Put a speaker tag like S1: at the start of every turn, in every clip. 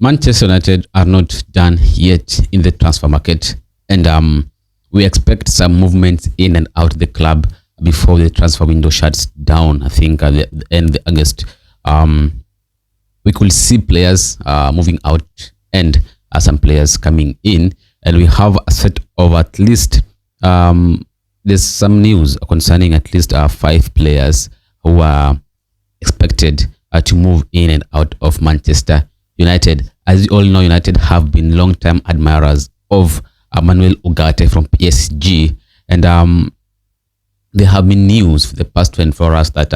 S1: Manchester United are not done yet in the transfer market, and we expect some movement in and out the club before the transfer window shuts down. I think at the end of August, we could see players moving out and some players coming in, and we have a set of at least there's some news concerning at least 5 players who are expected to move in and out of Manchester United. As you all know, United have been long-time admirers of Manuel Ugarte from PSG, and there have been news for the past 24 hours that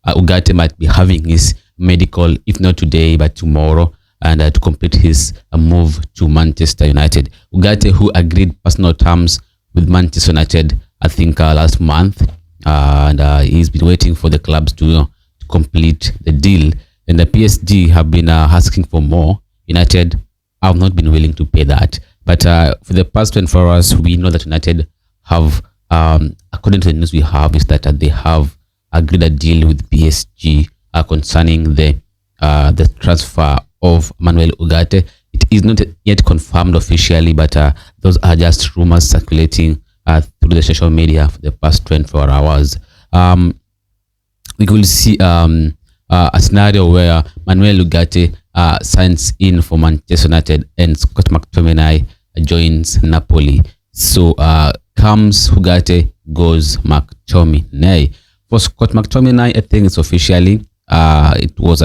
S1: Ugarte might be having his medical, if not today, but tomorrow, and to complete his move to Manchester United. Ugarte, who agreed personal terms with Manchester United, I think last month, and he's been waiting for the clubs to complete the deal. And the PSG have been asking for more. United have not been willing to pay that. But for the past 24 hours, we know that United have, according to the news we have, is that they have agreed a deal with PSG concerning the transfer of Manuel Ugarte. It is not yet confirmed officially, but those are just rumors circulating through the social media for the past 24 hours. We could see a scenario where Manuel Ugarte signs in for Manchester United and Scott McTominay joins Napoli. So comes Ugarte, goes McTominay. For Scott McTominay, I think it's officially it was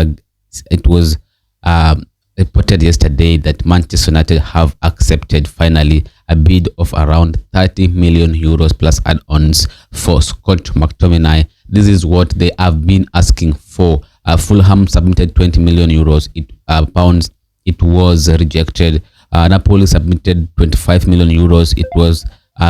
S1: reported yesterday that Manchester United have accepted finally a bid of around 30 million euros plus add-ons for Scott McTominay. This is what they have been asking for. Fulham submitted 20 million euros pounds. It was rejected. Napoli submitted 25 million euros. It was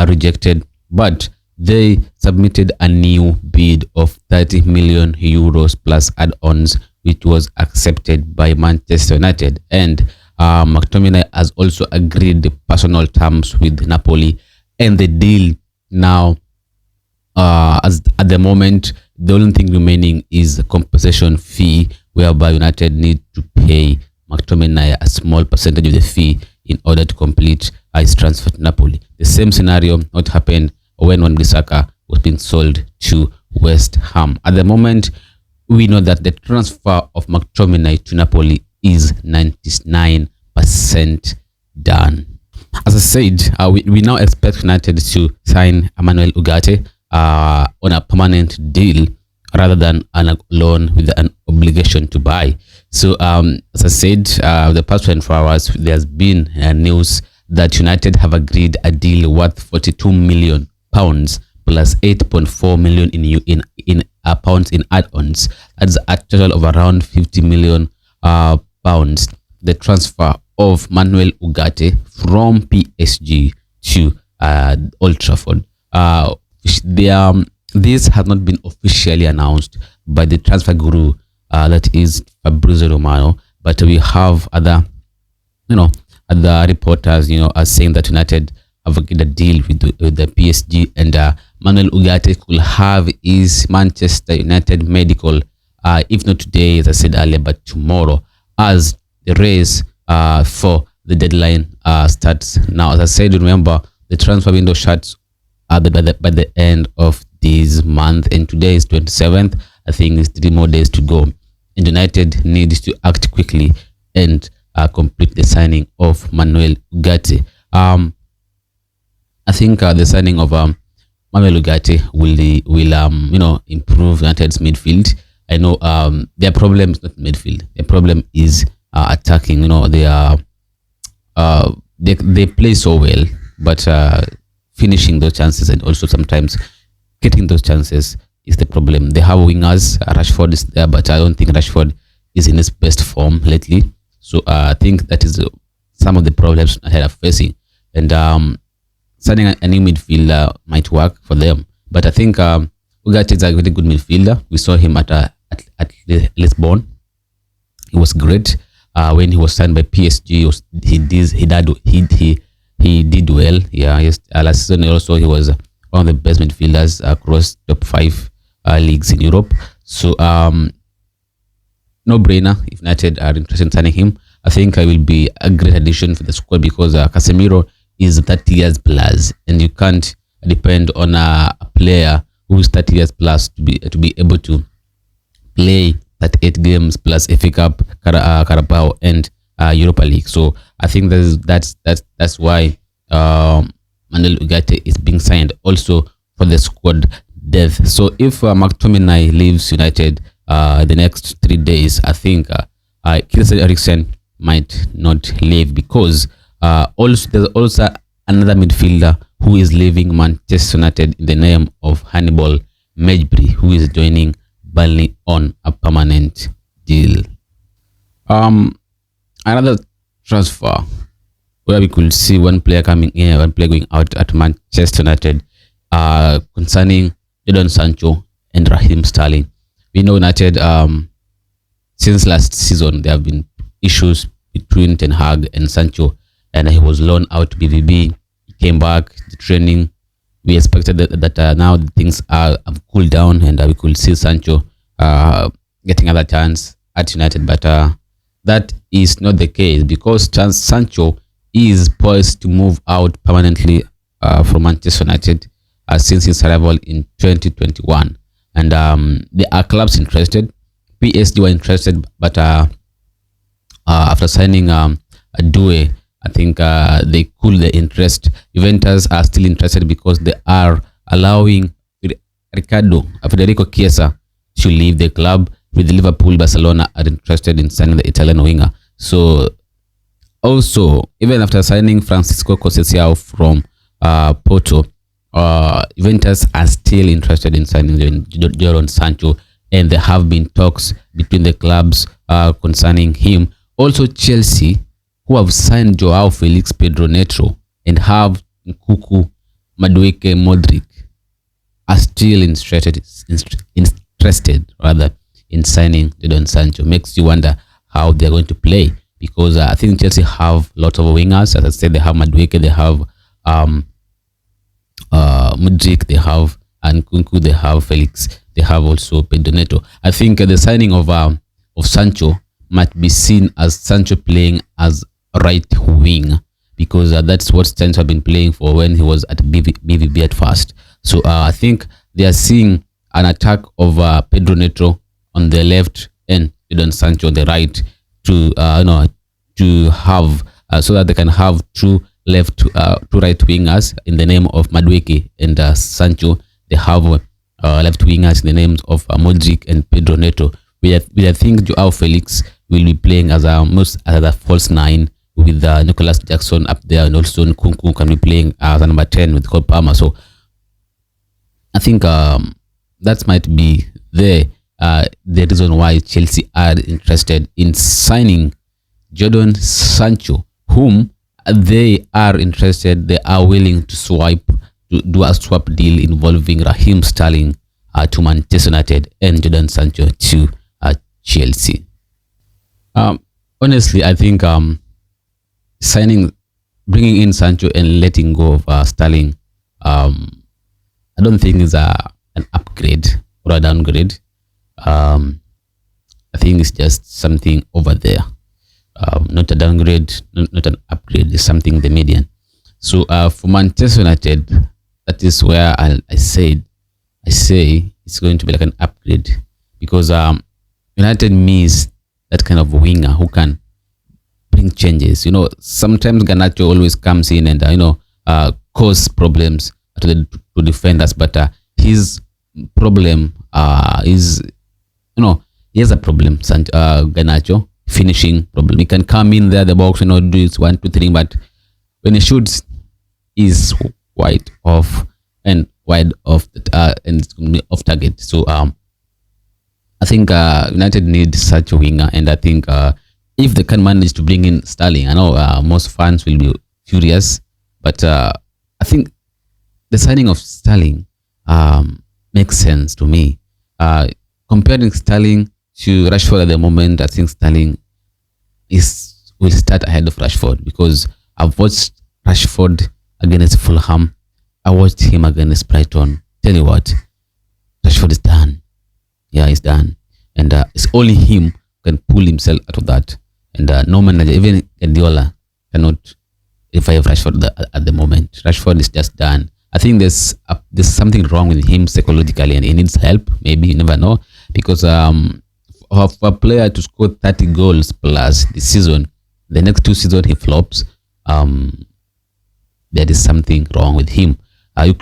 S1: rejected, but they submitted a new bid of 30 million euros plus add-ons, which was accepted by Manchester United. And McTominay has also agreed the personal terms with Napoli, and the deal now, as at the moment, the only thing remaining is the compensation fee, whereby United need to pay McTominay a small percentage of the fee in order to complete his transfer to Napoli. The same scenario what happened when Wan-Bissaka was being sold to West Ham. At the moment, we know that the transfer of McTominay to Napoli is 99% done. As I said, we now expect United to sign Manuel Ugarte on a permanent deal rather than a loan with an obligation to buy. So as I said, the past 24 hours, there's been news that United have agreed a deal worth 42 million pounds plus 8.4 million in pounds in add-ons. That's a total of around 50 million pounds. The transfer of Manuel Ugarte from PSG to Old Trafford. This has not been officially announced by the transfer guru, that is Fabrizio Romano, but we have other reporters, are saying that United have agreed a deal with the PSG, and Manuel Ugarte could have his Manchester United medical, if not today, as I said earlier, but tomorrow, as the race for the deadline starts now. As I said, remember, the transfer window shuts by the end of this month, and today is 27th. I think it's 3 more days to go, and United needs to act quickly and complete the signing of Manuel Ugarte. I think the signing of Manuel Ugarte will improve United's midfield. I know their problem is not midfield. Their problem is attacking. They are they play so well, but finishing those chances and also sometimes getting those chances is the problem. They have wingers. Rashford is there, but I don't think Rashford is in his best form lately. So I think that is some of the problems United are facing. And signing a new midfielder might work for them. But I think Ugarte is a very good midfielder. We saw him at Lisbon. He was great. When he was signed by PSG, he did well. Yeah, last season also he was one of the best midfielders across top 5 leagues in Europe. So no brainer if United are interested in signing him. I think I will be a great addition for the squad because Casemiro is 30 years plus, and you can't depend on a player who is 30 years plus to be able to play 38 games plus FA Cup, Carabao, and Europa League. So I think that's why Manuel Ugarte is being signed also for the squad depth. So if McTominay leaves United the next 3 days, I think Christian Eriksen might not leave because there's also another midfielder who is leaving Manchester United in the name of Hannibal Mejbri, who is joining Burnley on a permanent deal. Another transfer where we could see one player coming in, one player going out at Manchester United, concerning Jadon Sancho and Raheem Sterling. We know United, since last season, there have been issues between Ten Hag and Sancho, and he was loaned out to BVB. He came back to training. We expected that now things have cooled down, and we could see Sancho getting another chance at United, but that is not the case because Sancho is poised to move out permanently from Manchester United since his arrival in 2021, and there are clubs interested. PSG were interested, but after signing Due, I think they cooled the interest. Juventus are still interested because they are allowing Federico Chiesa to leave the club. With Liverpool, Barcelona are interested in signing the Italian winger. So also, even after signing Francisco Conceição from Porto, Juventus are still interested in signing Jadon Sancho, and there have been talks between the clubs concerning him. Also, Chelsea, who have signed Joao Felix, Pedro Neto, and have Nkuku, Madueke, Modric, are still interested in signing Jadon Sancho. Makes you wonder how they're going to play, because I think Chelsea have a lot of wingers. As I said, they have Madueke, they have Modric, they have Nkunku, they have Felix, they have also Pedro Neto. I think the signing of Sancho might be seen as Sancho playing as right wing, because that's what Sancho had been playing for when he was at BVB at first. So I think they are seeing an attack of Pedro Neto on the left and Jadon Sancho on the right to have so that they can have two right wingers in the name of Madueke and Sancho. They have left wingers in the names of Modric and Pedro Neto. I think Joao Felix will be playing as a false nine with Nicolas Jackson up there, and also Nkunku can be playing as a number 10 with Cole Palmer. So I think that might be the reason why Chelsea are interested in signing Jadon Sancho, whom they are willing to do a swap deal involving Raheem Sterling to Manchester United and Jadon Sancho to Chelsea. Honestly, I think bringing in Sancho and letting go of Sterling, I don't think is an upgrade or a downgrade. I think it's just something over there, not a downgrade, not an upgrade. It's something in the median. So for Manchester United, that is where I say it's going to be like an upgrade, because United needs that kind of winger who can bring changes. Sometimes Garnacho always comes in and cause problems to defenders, but his problem is he has a problem. Garnacho finishing problem. He can come in there the box, do it 1, 2, 3, but when he shoots, is wide off and it's going to be off target. So I think United need such a winger, and I think if they can manage to bring in Sterling, I know most fans will be furious, but I think the signing of Sterling makes sense to me. Comparing Sterling to Rashford at the moment, I think Sterling will start ahead of Rashford, because I've watched Rashford against Fulham. I watched him against Brighton. Tell you what, Rashford is done. Yeah, he's done. And it's only him who can pull himself out of that. and no manager, even Guardiola, cannot revive Rashford at the moment. Rashford is just done. I think there's something wrong with him psychologically, and he needs help. Maybe, you never know, because for a player to score 30 goals plus this season, the next 2 seasons he flops. There is something wrong with him.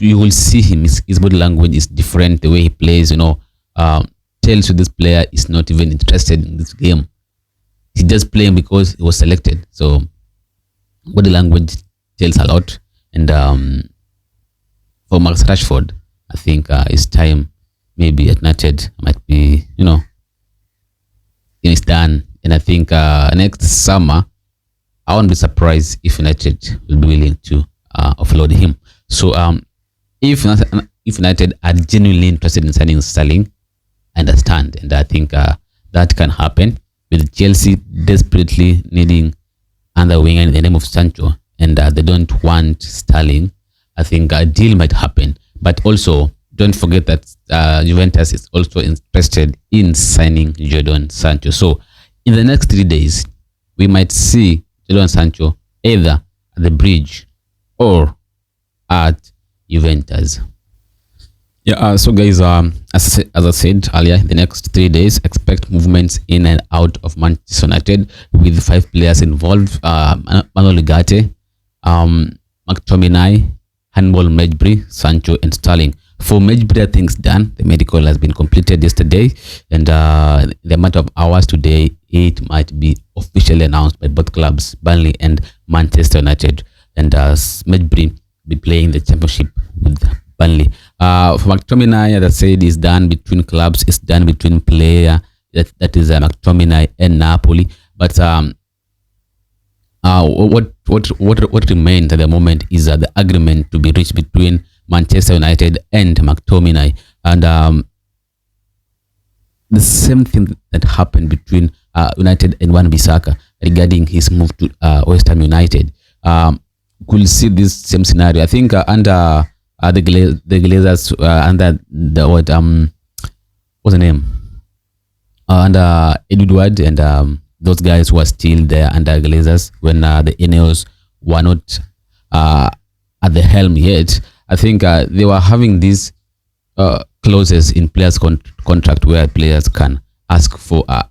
S1: You will see him. His body language is different. The way he plays, tells you this player is not even interested in this game. He's just playing because he was selected. So body language tells a lot. And for Marcus Rashford, I think it's time. Maybe at United might be, it's done. And I think next summer, I won't be surprised if United will be willing to offload him. So if United are genuinely interested in signing Sterling, I understand, and I think that can happen, with Chelsea desperately needing another winger in the name of Sancho, and they don't want Sterling. I think a deal might happen, but also don't forget that Juventus is also interested in signing Jadon Sancho. So in the next 3 days, we might see Jadon Sancho either at the bridge or at Juventus. Yeah, so guys, as I said earlier, the next 3 days, expect movements in and out of Manchester United with 5 players involved: Manuel Ugarte, McTominay, Handball Mejbri, Sancho, and Sterling. For Mejbri, I think it's done. The medical has been completed yesterday, and the matter of hours today, it might be officially announced by both clubs, Burnley and Manchester United. And Mejbri be playing the championship with Burnley. For McTominay, as I said, is done between clubs. It's done between player that is McTominay and Napoli. But what remains at the moment is the agreement to be reached between Manchester United and McTominay, and the same thing that happened between United and Wan-Bissaka regarding his move to West Ham United. Could see this same scenario. I think under the Glazers, under the what's the name? Under Edward and those guys who are still there under Glazers when the Ineos were not at the helm yet. I think they were having these clauses in players' contract where players can ask for a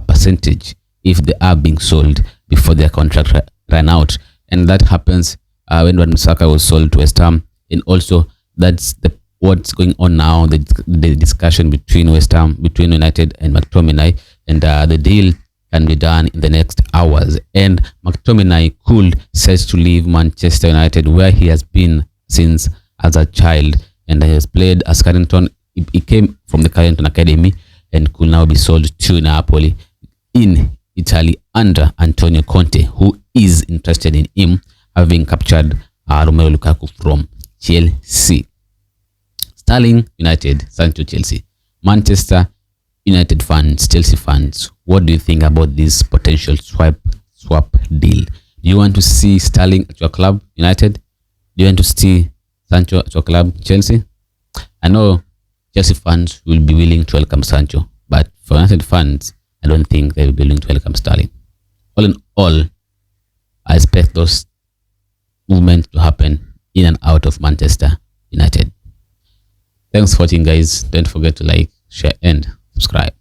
S1: percentage if they are being sold before their contract ran out. And that happens when Wan-Bissaka was sold to West Ham. And also, that's what's going on now, the discussion between West Ham, between United and McTominay. And the deal can be done in the next hours. And McTominay could set to leave Manchester United, where he has been since as a child. And he has played as Carrington. He came from the Carrington Academy and could now be sold to Napoli in Italy under Antonio Conte, who is interested in him, having captured Romelu Lukaku from Chelsea. Sterling United, Sancho Chelsea. Manchester United fans, Chelsea fans, what do you think about this potential swap deal? Do you want to see Sterling at your club, United? Do you want to see Sancho at your club, Chelsea? I know Chelsea fans will be willing to welcome Sancho, but for United fans, I don't think they will be willing to welcome Sterling. All in all, I expect those movements to happen in and out of Manchester United. Thanks for watching, guys. Don't forget to like, share, and subscribe.